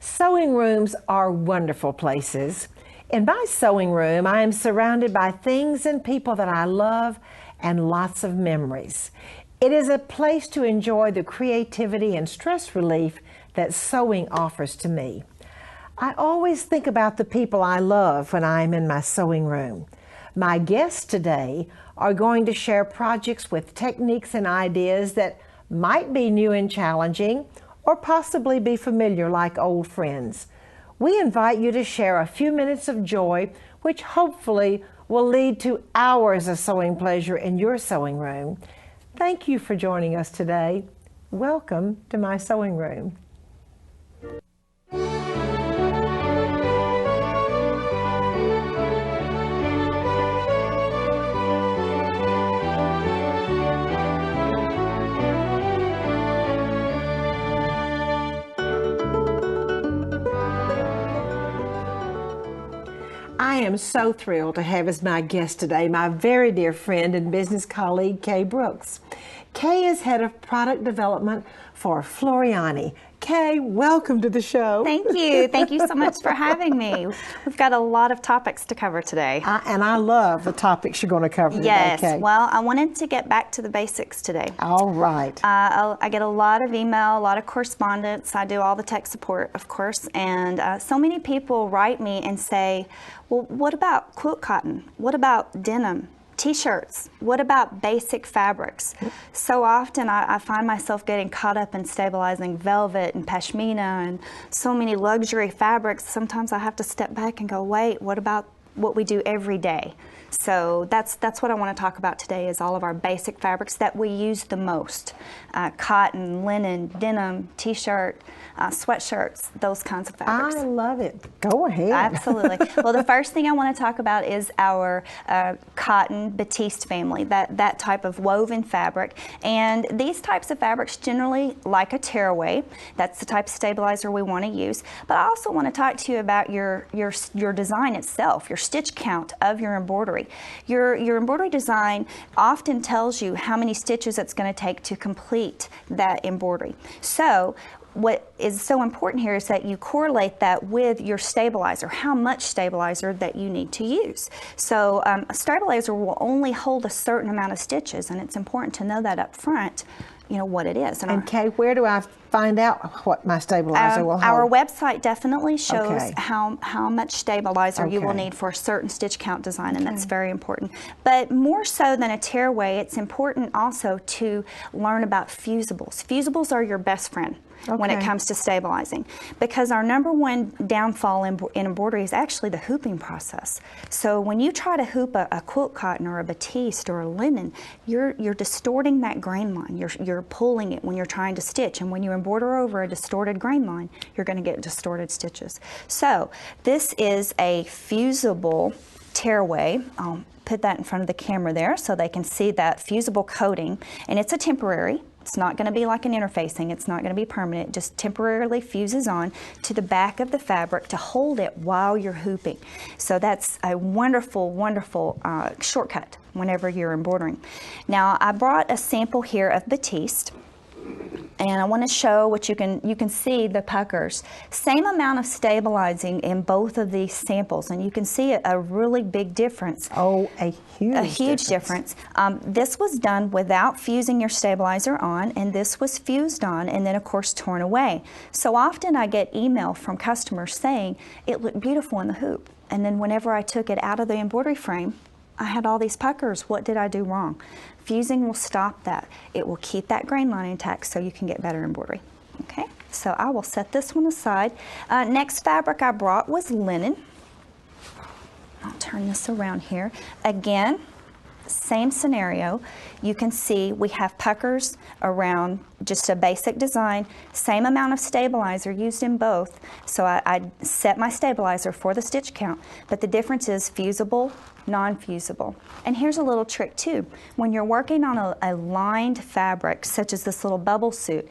Sewing rooms are wonderful places. In my sewing room, I am surrounded by things and people that I love and lots of memories. It is a place to enjoy the creativity and stress relief that sewing offers to me. I always think about the people I love when I am in my sewing room. My guests today are going to share projects with techniques and ideas that might be new and challenging, or possibly be familiar like old friends. We invite you to share a few minutes of joy, which hopefully will lead to hours of sewing pleasure in your sewing room. Thank you for joining us today. Welcome to my sewing room. I am so thrilled to have as my guest today my very dear friend and business colleague, Kay Brooks. Kay is head of product development for Floriani. Kay, welcome to the show. Thank you. Thank you so much for having me. We've got a lot of topics to cover today. And I love the topics you're going to cover today, Kay. Yes. Well, I wanted to get back to the basics today. All right. I get a lot of email, a lot of correspondence. I do all the tech support, of course, and so many people write me and say, well, what about quilt cotton? What about denim? T-shirts, what about basic fabrics? So often I find myself getting caught up in stabilizing velvet and pashmina and so many luxury fabrics. Sometimes I have to step back and go, wait, what about what we do every day? So that's what I want to talk about today, is all of our basic fabrics that we use the most. Cotton, linen, denim, T-shirt, sweatshirts, those kinds of fabrics. I love it. Go ahead. Absolutely. Well, the first thing I want to talk about is our cotton batiste family, that type of woven fabric. And these types of fabrics generally like a tearaway. That's the type of stabilizer we want to use. But I also want to talk to you about your design itself, your stitch count of your embroidery. Your embroidery design often tells you how many stitches it's going to take to complete that embroidery. So what is so important here is that you correlate that with your stabilizer, how much stabilizer that you need to use. So a stabilizer will only hold a certain amount of stitches, and it's important to know that up front, you know, what it is. And Kay, where do I find out what my stabilizer will hold? Our website definitely shows Okay. how much stabilizer you will Okay. need for a certain stitch count design, and that's very important. But more so than a tearaway, it's important also to learn about fusibles. Fusibles are your best friend when it Okay. comes to stabilizing, because our number one downfall in embroidery is actually the hooping process. So when you try to hoop a quilt cotton or a batiste or a linen, you're distorting that grain line. You're pulling it when you're trying to stitch, and when you embroider over a distorted grain line, you're going to get distorted stitches. So this is a fusible tearaway. I'll put that in front of the camera there so they can see that fusible coating, and it's a temporary. It's not going to be like an interfacing. It's not going to be permanent. It just temporarily fuses on to the back of the fabric to hold it while you're hooping. So that's a wonderful, wonderful shortcut whenever you're embroidering. Now, I brought a sample here of batiste, and I want to show what you can see the puckers. Same amount of stabilizing in both of these samples, and you can see a really big difference. Oh, a huge difference. This was done without fusing your stabilizer on, and this was fused on and then of course torn away. So often I get email from customers saying it looked beautiful in the hoop, and then whenever I took it out of the embroidery frame, I had all these puckers. What did I do wrong? Fusing will stop that. It will keep that grain line intact so you can get better embroidery. Okay, so I will set this one aside. Next fabric I brought was linen. I'll turn this around here. Again, same scenario. You can see we have puckers around just a basic design, same amount of stabilizer used in both. So I set my stabilizer for the stitch count, but the difference is fusible, non-fusible. And here's a little trick too. When you're working on a lined fabric, such as this little bubble suit,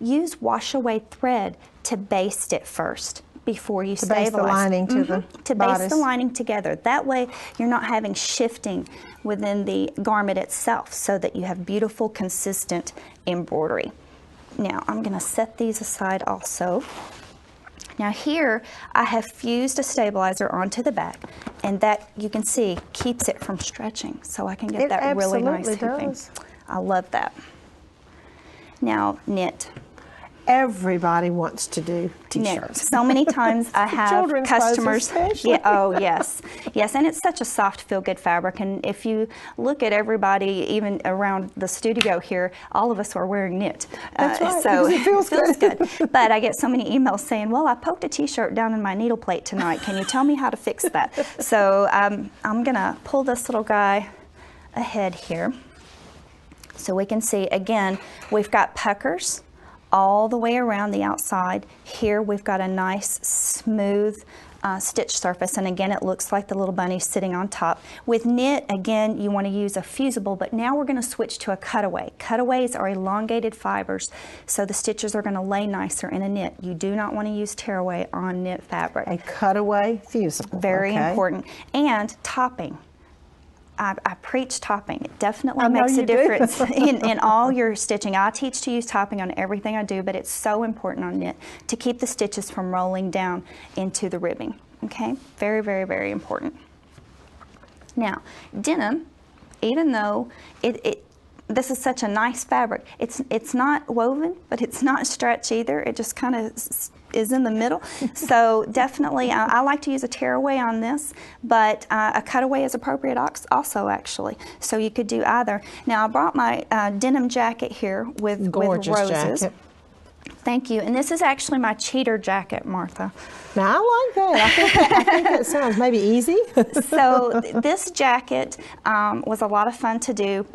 use wash away thread to baste it first before you stabilize. Base the lining to the to base the lining together. That way you're not having shifting within the garment itself, so that you have beautiful, consistent embroidery. Now I'm going to set these aside also. Now here I have fused a stabilizer onto the back, and that, you can see, keeps it from stretching, so I can get that really nice hooping. I love that. Now knit. Everybody wants to do t-shirts. So many times I have customers. Yeah, oh yes, yes, and it's such a soft, feel-good fabric. And if you look at everybody, even around the studio here, all of us are wearing knit. That's right, so it feels good. But I get so many emails saying, "Well, I poked a t-shirt down in my needle plate tonight. Can you tell me how to fix that?" So I'm gonna pull this little guy ahead here, so we can see. Again, we've got puckers all the way around the outside. Here we've got a nice smooth stitch surface, and again it looks like the little bunny sitting on top. With knit, again, you want to use a fusible, but now we're going to switch to a cutaway. Cutaways are elongated fibers, so the stitches are going to lay nicer in a knit. You do not want to use tearaway on knit fabric. A cutaway fusible. Very important. And topping. I preach topping. It definitely makes a difference in all your stitching. I teach to use topping on everything I do, but it's so important on knit to keep the stitches from rolling down into the ribbing. Okay, very, very, very important. Now, denim, even though this is such a nice fabric, it's not woven, but it's not stretch either. It just kind of is in the middle. So definitely, I like to use a tearaway on this, but a cutaway is appropriate also, actually. So you could do either. Now I brought my denim jacket here with roses. Jacket. Thank you. And this is actually my cheater jacket, Martha. Now I like that. I think that sounds maybe easy. So this jacket was a lot of fun to do,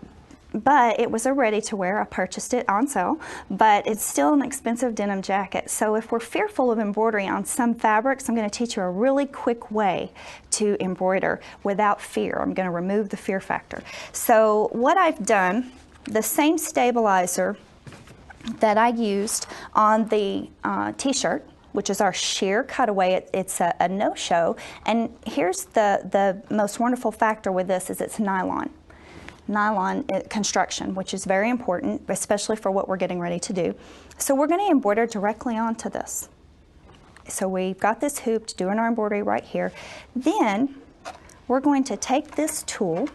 but it was a ready-to-wear. I purchased it on sale, but it's still an expensive denim jacket. So if we're fearful of embroidery on some fabrics, I'm going to teach you a really quick way to embroider without fear. I'm going to remove the fear factor. So what I've done, the same stabilizer that I used on the t-shirt, which is our sheer cutaway, it's a no-show. And here's the most wonderful factor with this is it's nylon construction, which is very important, especially for what we're getting ready to do. So we're going to embroider directly onto this. So we've got this hooped, doing our embroidery right here. Then we're going to take this tool,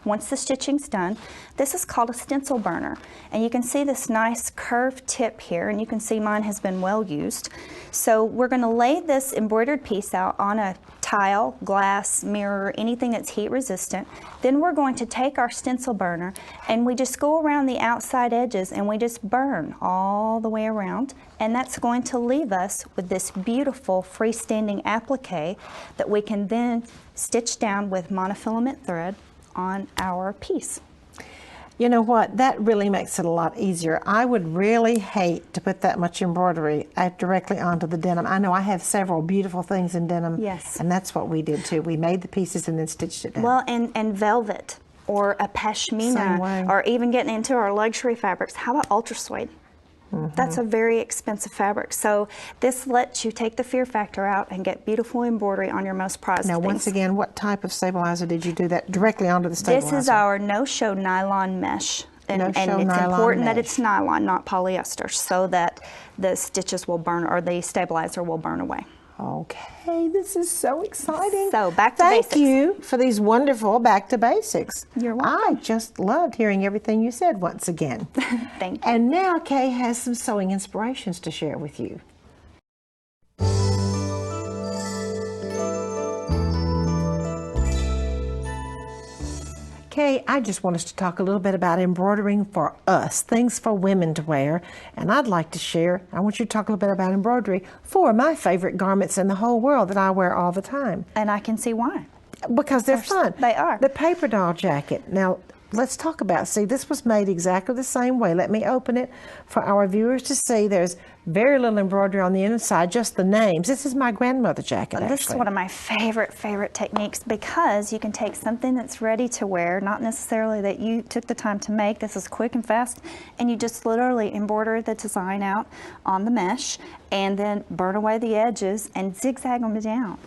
once the stitching's done. This is called a stencil burner, and you can see this nice curved tip here, and you can see mine has been well used. So we're going to lay this embroidered piece out on a tile, glass, mirror, anything that's heat resistant. Then we're going to take our stencil burner and we just go around the outside edges and we just burn all the way around, and that's going to leave us with this beautiful freestanding applique that we can then stitch down with monofilament thread on our piece. You know what? That really makes it a lot easier. I would really hate to put that much embroidery directly onto the denim. I know I have several beautiful things in denim. Yes. And that's what we did too. We made the pieces and then stitched it down. Well, and velvet or a pashmina, or even getting into our luxury fabrics. How about ultra suede? That's a very expensive fabric. So this lets you take the fear factor out and get beautiful embroidery on your most prized things. Now, once again, what type of stabilizer did you do that directly onto the stabilizer? This is our no-show nylon mesh. And it's important that it's nylon, not polyester, so that the stitches will burn, or the stabilizer will burn away. Okay, this is so exciting. So back to basics. Thank you for these wonderful back to basics. You're welcome. I just loved hearing everything you said once again. Thank you. And now Kay has some sewing inspirations to share with you. Kay, I just want us to talk a little bit about embroidering for us, things for women to wear. And I'd like to share, I want you to talk a little bit about embroidery for my favorite garments in the whole world that I wear all the time. And I can see why. Because they're fun. They are. The paper doll jacket. Now, let's talk about, see, this was made exactly the same way. Let me open it for our viewers to see. There's very little embroidery on the inside, just the names. This is my grandmother jacket, This is one of my favorite techniques, because you can take something that's ready to wear, not necessarily that you took the time to make. This is quick and fast, and you just literally embroider the design out on the mesh and then burn away the edges and zigzag them down.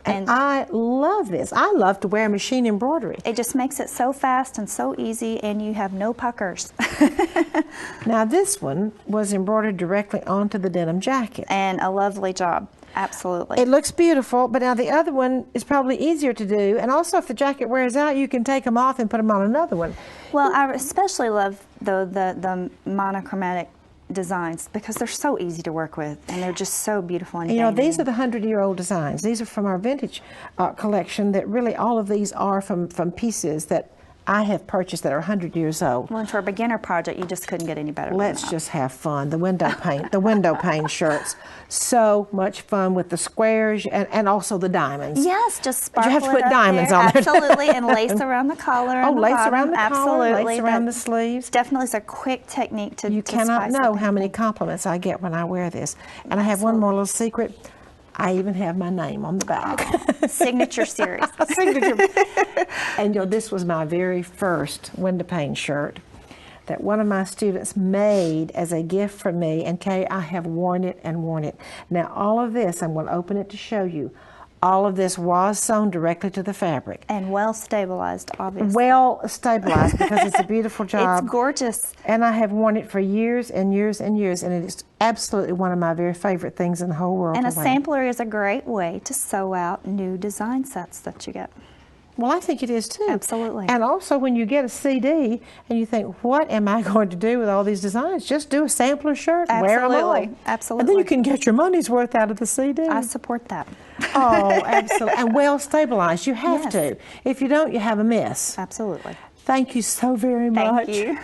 And I love this. I love to wear machine embroidery. It just makes it so fast and so easy, and you have no puckers. Now this one was embroidered directly onto the denim jacket. And a lovely job, absolutely. It looks beautiful, but now the other one is probably easier to do, and also if the jacket wears out, you can take them off and put them on another one. Well, I especially love the monochromatic designs because they're so easy to work with, and they're just so beautiful and you know, these are the 100-year-old designs. These are from our vintage collection. That really all of these are from pieces that I have purchased that are 100 years old. Well, and for a beginner project, you just couldn't get any better. Let's just have fun. The window paint, the window pane shirts, so much fun with the squares and also the diamonds. Yes, just sparkle. You have to put it up diamonds there. on there. Absolutely, and lace around the collar. Oh, and lace bottom. around the Absolutely. collar, lace around the sleeves. Definitely, is a quick technique to. You cannot know how many compliments I get when I wear this. And I have one more little secret. I even have my name on the back. Signature series. Signature. And you know, this was my very first window pane shirt that one of my students made as a gift for me. And Kay, I have worn it and worn it. Now all of this, I'm going to open it to show you. All of this was sewn directly to the fabric. And well stabilized, obviously. Well stabilized because it's a beautiful job. It's gorgeous. And I have worn it for years and years and years, and it is absolutely one of my very favorite things in the whole world. And a sampler is a great way to sew out new design sets that you get. Well, I think it is too. Absolutely. And also when you get a CD and you think, what am I going to do with all these designs? Just do a sampler shirt, wear them all. Absolutely. And then you can get your money's worth out of the CD. I support that. Oh, absolutely. And well stabilized. You have Yes. to. If you don't, you have a mess. Absolutely. Thank you so very much. Thank you.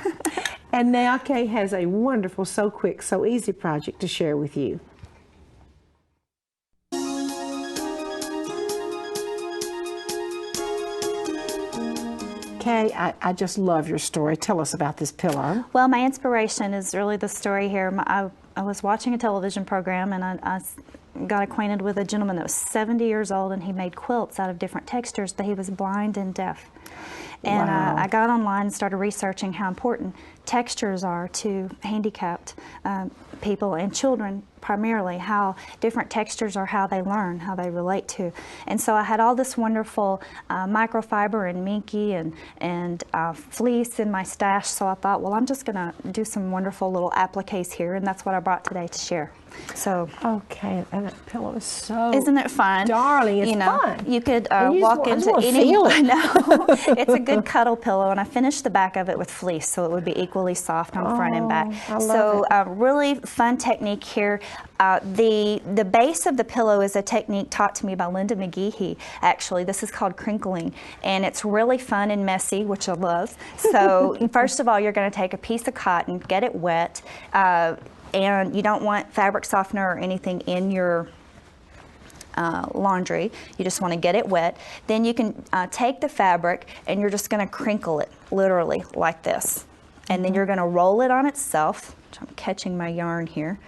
And now Kay has a wonderful, so quick, so easy project to share with you. Kay, I just love your story. Tell us about this pillow. Well, my inspiration is really the story here. I was watching a television program, and I got acquainted with a gentleman that was 70 years old, and he made quilts out of different textures, but he was blind and deaf. And Wow. I got online and started researching how important textures are to handicapped people and children primarily, how different textures are how they learn, how they relate to. And so I had all this wonderful microfiber and minky and fleece in my stash, so I thought, well, I'm just going to do some wonderful little appliques here, and that's what I brought today to share. So, okay, and that pillow is so isn't it fun? Darling, it's you know, fun. You could And you walk just into wanna any. feel it. I know. It's a good cuddle pillow, and I finished the back of it with fleece, so it would be equally soft on front and back. I love So, it. really fun technique here. The base of the pillow is a technique taught to me by Linda McGehee. Actually, this is called crinkling, and it's really fun and messy, which I love. So, first of all, you're going to take a piece of cotton, get it wet. And you don't want fabric softener or anything in your laundry. You just want to get it wet. Then you can take the fabric and you're just going to crinkle it, literally, like this. And then you're going to roll it on itself. I'm catching my yarn here.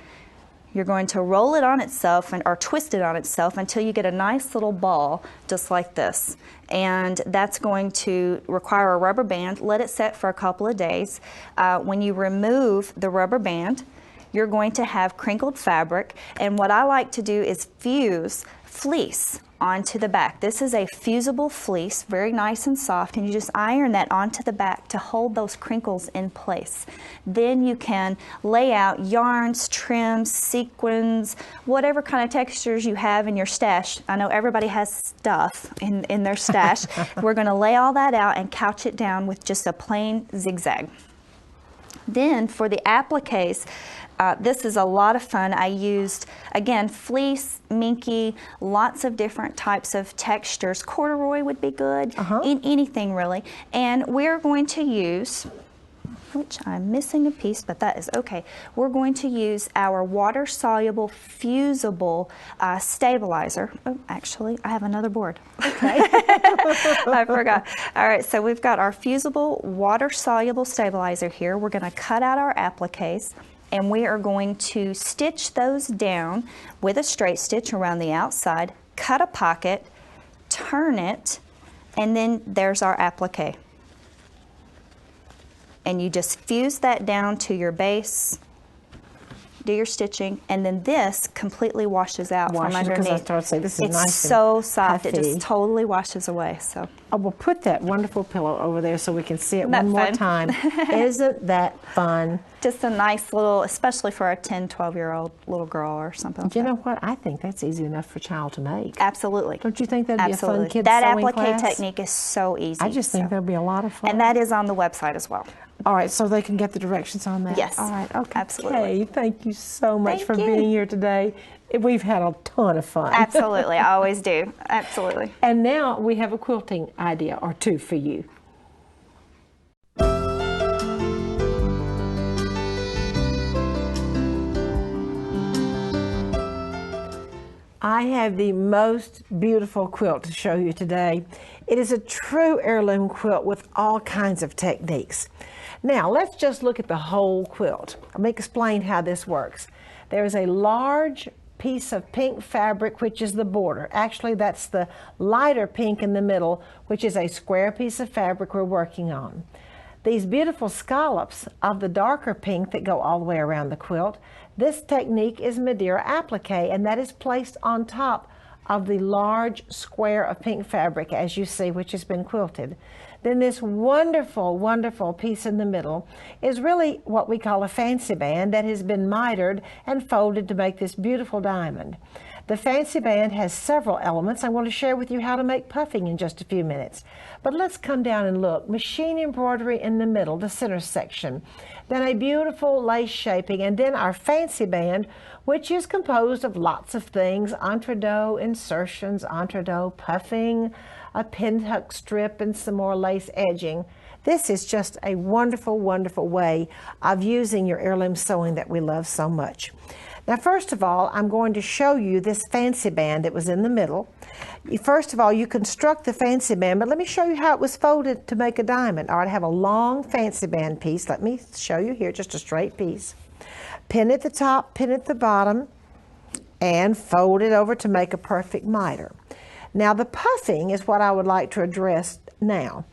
You're going to roll it on itself or twist it on itself until you get a nice little ball, just like this. And that's going to require a rubber band. Let it set for a couple of days. When you remove the rubber band, you're going to have crinkled fabric, and what I like to do is fuse fleece onto the back. This is a fusible fleece, very nice and soft, and you just iron that onto the back to hold those crinkles in place. Then you can lay out yarns, trims, sequins, whatever kind of textures you have in your stash. I know everybody has stuff in their stash. We're going to lay all that out and couch it down with just a plain zigzag. Then for the appliques, this is a lot of fun. I used, again, fleece, minky, lots of different types of textures. Corduroy would be good, anything really. And we're going to use, which I'm missing a piece, but that is okay. We're going to use our water-soluble, fusible stabilizer. Oh, actually, I have another board. Okay. I forgot. All right, so we've got our fusible, water-soluble stabilizer here. We're going to cut out our appliques, and we are going to stitch those down with a straight stitch around the outside, cut a pocket, turn it, and then there's our applique. And you just fuse that down to your base, do your stitching, and then this completely washes out from underneath. Because I started to say, this is it's nice so soft. puffy. It just totally washes away. So I will put that wonderful pillow over there so we can see it Isn't that one more fun? time. Isn't that fun? just a nice little, especially for a 10, 12-year-old little girl or something like You that. know what? I think that's easy enough for a child to make. Absolutely. Don't you think that'd be a fun kid's That sewing applique class? technique is so easy. I just think that'd be a lot of fun. And that is on the website as well. All right, so they can get the directions on that? Yes. All right, okay. Absolutely. Thank you so much Thank for you. being here today. We've had a ton of fun. Absolutely. I always do. Absolutely. And now we have a quilting idea or two for you. I have the most beautiful quilt to show you today. It is a true heirloom quilt with all kinds of techniques. Now, let's just look at the whole quilt. Let me explain how this works. There is a large piece of pink fabric, which is the border. Actually, that's the lighter pink in the middle, which is a square piece of fabric we're working on. These beautiful scallops of the darker pink that go all the way around the quilt, this technique is Madeira applique, and that is placed on top of the large square of pink fabric, as you see, which has been quilted. Then this wonderful, wonderful piece in the middle is really what we call a fancy band that has been mitered and folded to make this beautiful diamond. The fancy band has several elements. I'm going to share with you how to make puffing in just a few minutes. But let's come down and look. Machine embroidery in the middle, the center section. Then a beautiful lace shaping, and then our fancy band, which is composed of lots of things: entredeaux, insertions, entredeaux, puffing, a pin tuck strip, and some more lace edging. This is just a wonderful, wonderful way of using your heirloom sewing that we love so much. Now, first of all, I'm going to show you this fancy band that was in the middle. First of all, you construct the fancy band, but let me show you how it was folded to make a diamond. All right, I have a long fancy band piece. Let me show you here, just a straight piece. Pin at the top, pin at the bottom, and fold it over to make a perfect miter. Now, the puffing is what I would like to address now.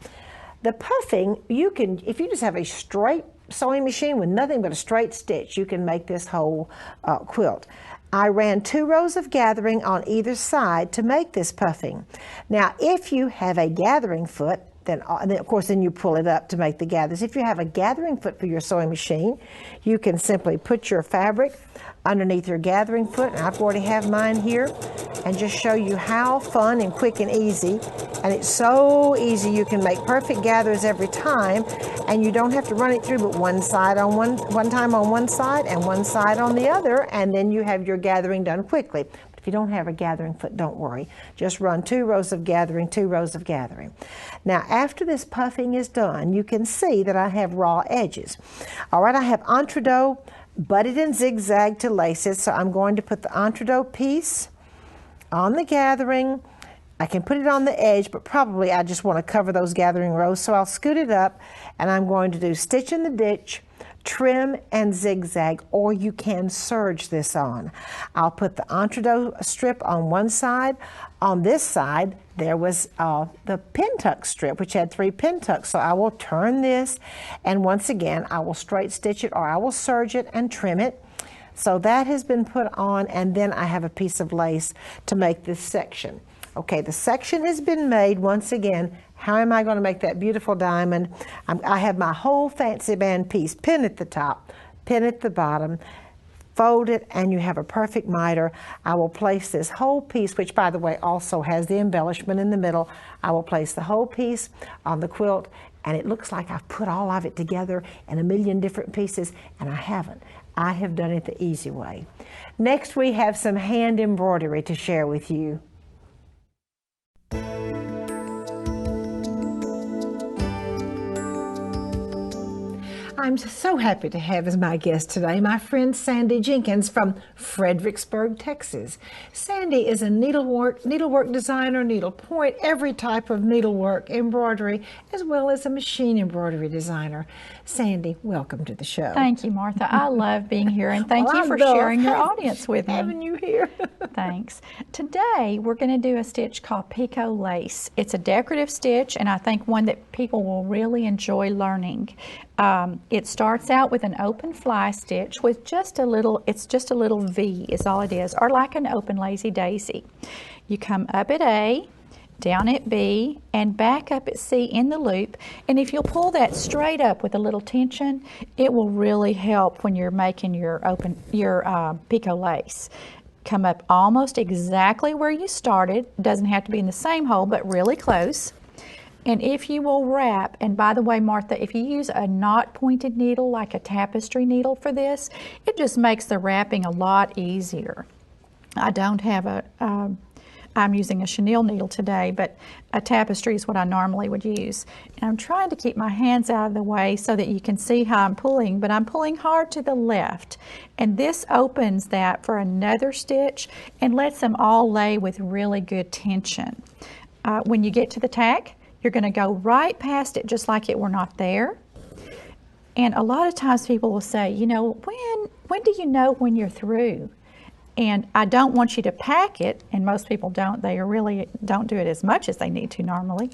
The puffing, you can, if you just have a straight sewing machine with nothing but a straight stitch, you can make this whole quilt. I ran 2 rows of gathering on either side to make this puffing. Now, if you have a gathering foot, then of course you pull it up to make the gathers. If you have a gathering foot for your sewing machine, you can simply put your fabric underneath your gathering foot, and I've already have mine here, and just show you how fun and quick and easy. And it's so easy, you can make perfect gathers every time, and you don't have to run it through but one side on one time on one side and one side on the other, and then you have your gathering done quickly. If you don't have a gathering foot, don't worry. Just run 2 rows of gathering, 2 rows of gathering. Now, after this puffing is done, you can see that I have raw edges. All right, I have entredeaux butted and zigzag to laces, so I'm going to put the entredeaux piece on the gathering. I can put it on the edge, but probably I just want to cover those gathering rows, so I'll scoot it up, and I'm going to do stitch in the ditch, trim, and zigzag, or you can serge this on. I'll put the entredeaux strip on one side. On this side, there was the pin tuck strip, which had 3 pin tucks. So I will turn this, and once again, I will straight stitch it, or I will serge it and trim it. So that has been put on, and then I have a piece of lace to make this section. Okay, the section has been made. Once again, how am I going to make that beautiful diamond? I have my whole fancy band piece, pin at the top, pin at the bottom, fold it, and you have a perfect miter. I will place this whole piece, which by the way also has the embellishment in the middle. I will place the whole piece on the quilt, and it looks like I've put all of it together in a million different pieces, and I haven't. I have done it the easy way. Next, we have some hand embroidery to share with you. I'm so happy to have as my guest today my friend Sandy Jenkins from Fredericksburg, Texas. Sandy is a needlework designer, needlepoint, every type of needlework, embroidery, as well as a machine embroidery designer. Sandy, welcome to the show. Thank you, Martha. I love being here, and thank you for sharing your audience with me. Having you here. Thanks. Today, we're going to do a stitch called picot lace. It's a decorative stitch, and I think one that people will really enjoy learning. It starts out with an open fly stitch with just a little, it's just a little V is all it is, or like an open lazy daisy. You come up at A, down at B, and back up at C in the loop, and if you'll pull that straight up with a little tension, it will really help when you're making your picot lace. Come up almost exactly where you started. Doesn't have to be in the same hole, but really close. And if you will wrap, and by the way, Martha, if you use a not pointed needle like a tapestry needle for this, it just makes the wrapping a lot easier. I don't have I'm using a chenille needle today, but a tapestry is what I normally would use. And I'm trying to keep my hands out of the way so that you can see how I'm pulling, but I'm pulling hard to the left. And this opens that for another stitch and lets them all lay with really good tension. When you get to the tack, you're going to go right past it just like it were not there. And a lot of times people will say, you know, when do you know when you're through? And I don't want you to pack it, and most people don't. They really don't do it as much as they need to normally.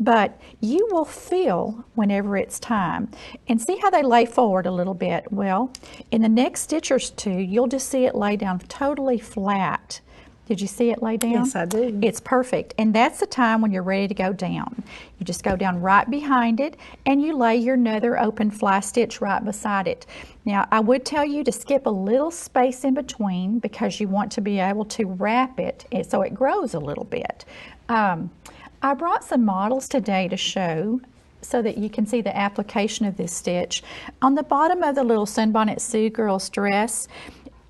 But you will feel whenever it's time. And see how they lay forward a little bit? Well, in the next stitch or two, you'll just see it lay down totally flat. Did you see it lay down? Yes, I do. It's perfect. And that's the time when you're ready to go down. You just go down right behind it and you lay your another open fly stitch right beside it. Now, I would tell you to skip a little space in between because you want to be able to wrap it so it grows a little bit. I brought some models today to show so that you can see the application of this stitch. On the bottom of the little Sunbonnet Sue girl's dress,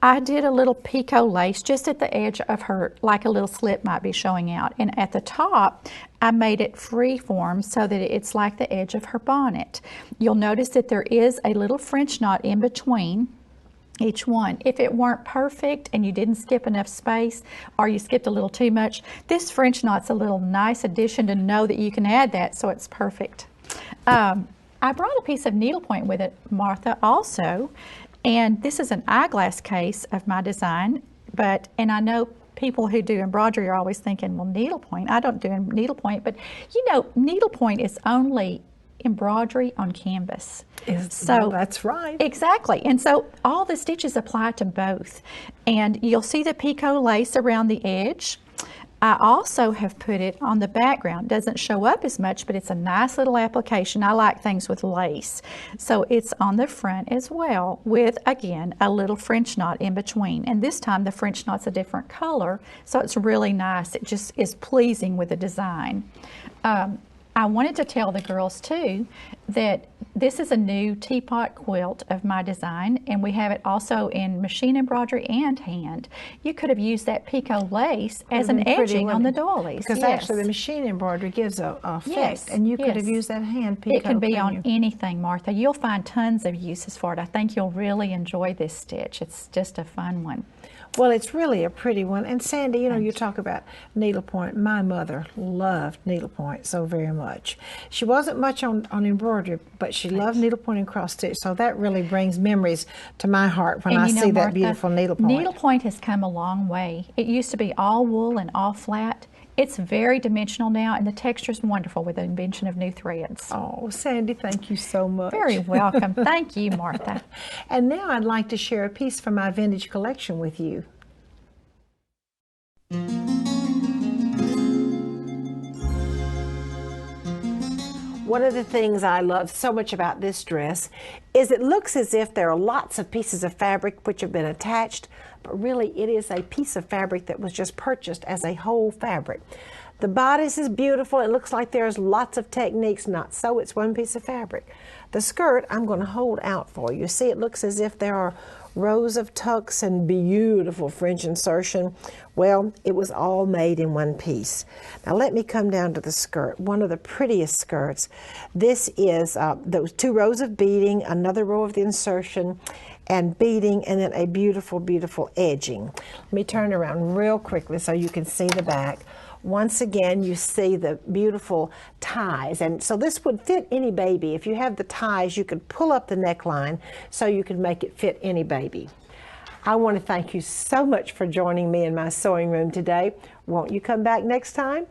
I did a little picot lace just at the edge of her, like a little slip might be showing out. And at the top, I made it free form so that it's like the edge of her bonnet. You'll notice that there is a little French knot in between each one. If it weren't perfect and you didn't skip enough space or you skipped a little too much, this French knot's a little nice addition to know that you can add that so it's perfect. I brought a piece of needlepoint with it, Martha, also. And this is an eyeglass case of my design, and I know people who do embroidery are always thinking, well, needlepoint, I don't do needlepoint, but you know, needlepoint is only embroidery on canvas. So that's right. Exactly. And so all the stitches apply to both. And you'll see the picot lace around the edge. I also have put it on the background. Doesn't show up as much, but it's a nice little application. I like things with lace. So it's on the front as well with, again, a little French knot in between. And this time the French knot's a different color, so it's really nice. It just is pleasing with the design. I wanted to tell the girls too that this is a new teapot quilt of my design, and we have it also in machine embroidery and hand. You could have used that picot lace as an edging on the doilies. Because actually the machine embroidery gives a effect, and you could have used that hand picot. It can be on anything, Martha. You'll find tons of uses for it. I think you'll really enjoy this stitch. It's just a fun one. Well, it's really a pretty one. And Sandy, you know, you talk about needlepoint. My mother loved needlepoint so very much. She wasn't much on embroidery, but she loved needlepoint and cross stitch. So that really brings memories to my heart when I see that beautiful needlepoint. Needlepoint has come a long way. It used to be all wool and all flat. It's very dimensional now, and the texture is wonderful with the invention of new threads. Oh, Sandy, thank you so much. Very welcome. Thank you, Martha. And now I'd like to share a piece from my vintage collection with you. One of the things I love so much about this dress is it looks as if there are lots of pieces of fabric which have been attached, but really it is a piece of fabric that was just purchased as a whole fabric. The bodice is beautiful. It looks like there's lots of techniques. Not so, it's one piece of fabric. The skirt I'm going to hold out for you. See, it looks as if there are rows of tucks and beautiful French insertion. Well, it was all made in one piece. Now let me come down to the skirt, one of the prettiest skirts. This is those 2 rows of beading, another row of the insertion and beading, and then a beautiful, beautiful edging. Let me turn around real quickly so you can see the back. Once again, you see the beautiful ties, and so this would fit any baby. If you have the ties, you could pull up the neckline so you could make it fit any baby. I want to thank you so much for joining me in my sewing room today. Won't you come back next time?